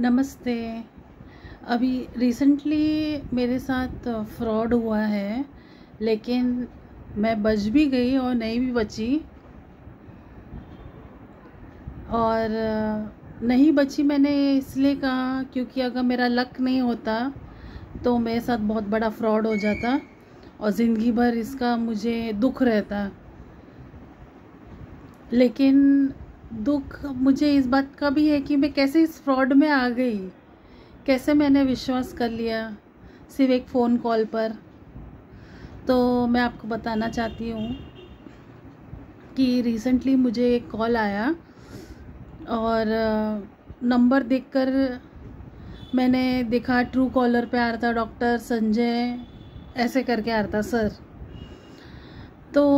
नमस्ते। अभी रिसेंटली मेरे साथ फ्रॉड हुआ है, लेकिन मैं बच भी गई और नहीं भी बची। और नहीं बची मैंने इसलिए कहा क्योंकि अगर मेरा लक नहीं होता तो मेरे साथ बहुत बड़ा फ्रॉड हो जाता और ज़िंदगी भर इसका मुझे दुख रहता। लेकिन दुख मुझे इस बात का भी है कि मैं कैसे इस फ्रॉड में आ गई, कैसे मैंने विश्वास कर लिया सिर्फ एक फ़ोन कॉल पर। तो मैं आपको बताना चाहती हूँ कि रिसेंटली मुझे एक कॉल आया और नंबर देखकर मैंने देखा ट्रू कॉलर पे आ रहा था डॉक्टर संजय ऐसे करके आ रहा था सर। तो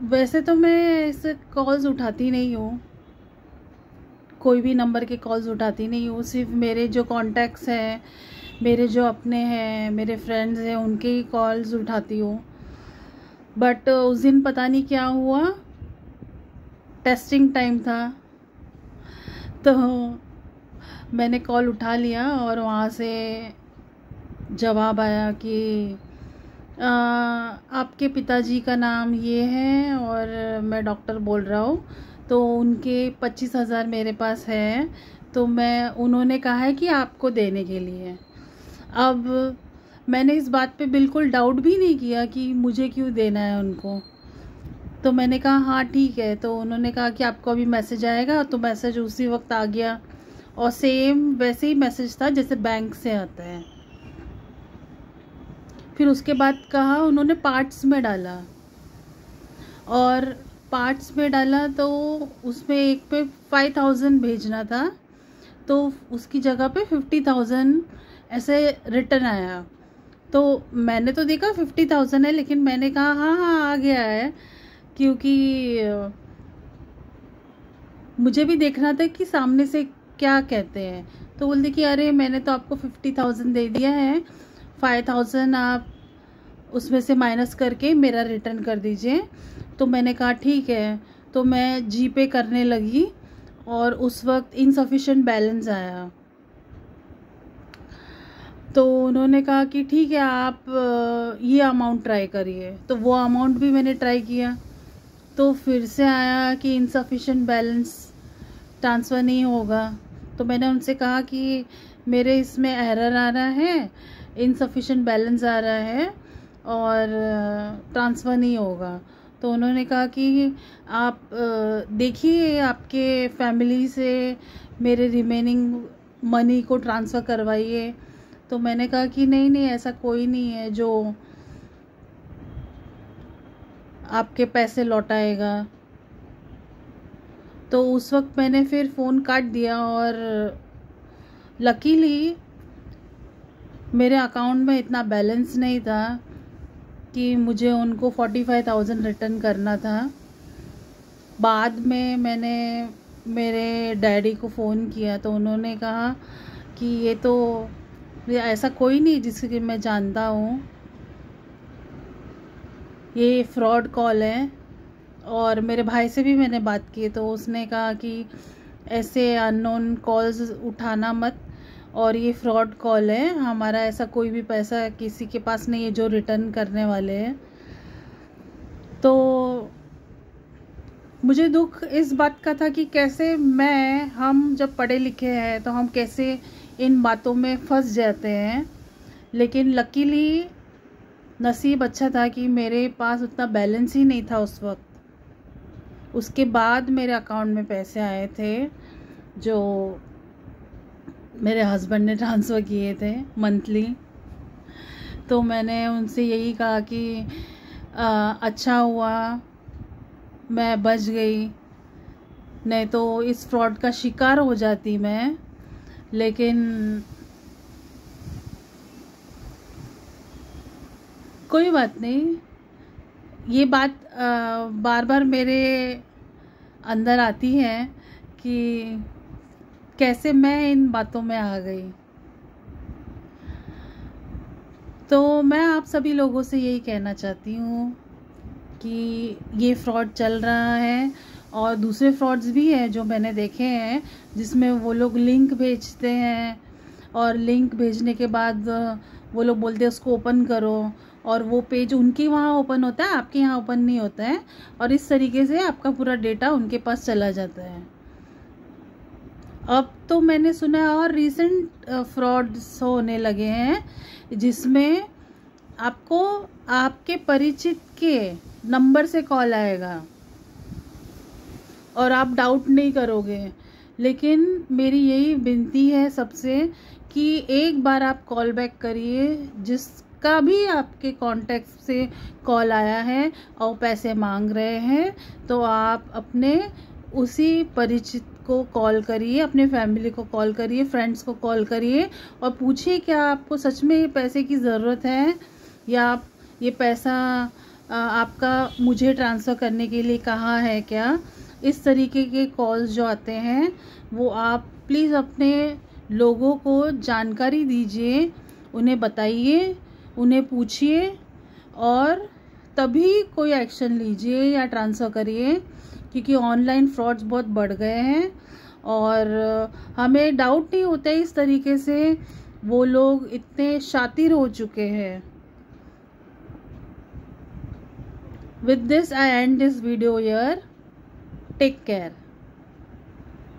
वैसे तो मैं ऐसे कॉल्स उठाती नहीं हूँ, कोई भी नंबर के कॉल्स उठाती नहीं हूँ, सिर्फ मेरे जो कॉन्टैक्ट्स हैं, मेरे जो अपने हैं, मेरे फ्रेंड्स हैं, उनके ही कॉल्स उठाती हूँ। बट उस दिन पता नहीं क्या हुआ, टेस्टिंग टाइम था तो मैंने कॉल उठा लिया और वहाँ से जवाब आया कि आपके पिताजी का नाम ये है और मैं डॉक्टर बोल रहा हूँ, तो उनके 25,000 मेरे पास है, तो उन्होंने कहा है कि आपको देने के लिए। अब मैंने इस बात पे बिल्कुल डाउट भी नहीं किया कि मुझे क्यों देना है उनको। तो मैंने कहा हाँ ठीक है। तो उन्होंने कहा कि आपको अभी मैसेज आएगा, तो मैसेज उसी वक्त आ गया और सेम वैसे ही मैसेज था जैसे बैंक से आता है। फिर उसके बाद कहा उन्होंने पार्ट्स में डाला और पार्ट्स में डाला तो उसमें एक पे 5,000 भेजना था, तो उसकी जगह पे 50,000 ऐसे रिटर्न आया। तो मैंने तो देखा 50,000 है, लेकिन मैंने कहा हाँ हाँ आ गया है, क्योंकि मुझे भी देखना था कि सामने से क्या कहते हैं। तो बोलते कि अरे मैंने तो आपको 50,000 दे दिया है, 5,000 आप उसमें से माइनस करके मेरा रिटर्न कर दीजिए। तो मैंने कहा ठीक है। तो मैं जीपे करने लगी और उस वक्त इनसफिशिएंट बैलेंस आया। तो उन्होंने कहा कि ठीक है आप ये अमाउंट ट्राई करिए। तो वो अमाउंट भी मैंने ट्राई किया, तो फिर से आया कि इनसफिशिएंट बैलेंस ट्रांसफ़र नहीं होगा। तो मैंने उनसे कहा कि मेरे इसमें एरर आ रहा है, इनसफिशिएंट बैलेंस आ रहा है और ट्रांसफ़र नहीं होगा। तो उन्होंने कहा कि आप देखिए आपके फैमिली से मेरे रिमेनिंग मनी को ट्रांसफ़र करवाइए। तो मैंने कहा कि नहीं नहीं, ऐसा कोई नहीं है जो आपके पैसे लौटाएगा। तो उस वक्त मैंने फिर फ़ोन काट दिया और लकीली मेरे अकाउंट में इतना बैलेंस नहीं था कि मुझे उनको 45,000 रिटर्न करना था। बाद में मैंने मेरे डैडी को फ़ोन किया तो उन्होंने कहा कि ये ऐसा कोई नहीं जिसके मैं जानता हूँ, ये फ्रॉड कॉल है। और मेरे भाई से भी मैंने बात की तो उसने कहा कि ऐसे अननोन कॉल्स उठाना मत, और ये फ्रॉड कॉल है, हमारा ऐसा कोई भी पैसा किसी के पास नहीं है जो रिटर्न करने वाले हैं। तो मुझे दुख इस बात का था कि कैसे हम जब पढ़े लिखे हैं तो हम कैसे इन बातों में फंस जाते हैं। लेकिन लकीली नसीब अच्छा था कि मेरे पास उतना बैलेंस ही नहीं था उस वक्त। उसके बाद मेरे अकाउंट में पैसे आए थे जो मेरे हस्बैंड ने ट्रांसफ़र किए थे मंथली। तो मैंने उनसे यही कहा कि अच्छा हुआ मैं बच गई, नहीं तो इस फ्रॉड का शिकार हो जाती मैं। लेकिन कोई बात नहीं, ये बात बार बार मेरे अंदर आती है कि कैसे मैं इन बातों में आ गई। तो मैं आप सभी लोगों से यही कहना चाहती हूँ कि ये फ्रॉड चल रहा है और दूसरे फ्रॉड्स भी हैं जो मैंने देखे हैं, जिसमें वो लोग लिंक भेजते हैं और लिंक भेजने के बाद वो लोग बोलते हैं उसको ओपन करो, और वो पेज उनके वहाँ ओपन होता है, आपके यहाँ ओपन नहीं होता है, और इस तरीके से आपका पूरा डेटा उनके पास चला जाता है। अब तो मैंने सुना है और रिसेंट फ्रॉड्स होने लगे हैं जिसमें आपको आपके परिचित के नंबर से कॉल आएगा और आप डाउट नहीं करोगे। लेकिन मेरी यही विनती है सबसे कि एक बार आप कॉल बैक करिए, जिसका भी आपके कांटेक्ट से कॉल आया है और पैसे मांग रहे हैं, तो आप अपने उसी परिचित को कॉल करिए, अपने फैमिली को कॉल करिए, फ्रेंड्स को कॉल करिए और पूछिए क्या आपको सच में ये पैसे की ज़रूरत है, या आप ये पैसा आपका मुझे ट्रांसफ़र करने के लिए कहाँ है क्या। इस तरीके के कॉल्स जो आते हैं वो आप प्लीज़ अपने लोगों को जानकारी दीजिए, उन्हें बताइए, उन्हें पूछिए और तभी कोई एक्शन लीजिए या ट्रांसफ़र करिए, क्योंकि ऑनलाइन फ्रॉड्स बहुत बढ़ गए हैं और हमें डाउट नहीं होता है इस तरीके से वो लोग इतने शातिर हो चुके हैं। With this I end this video here. Take care.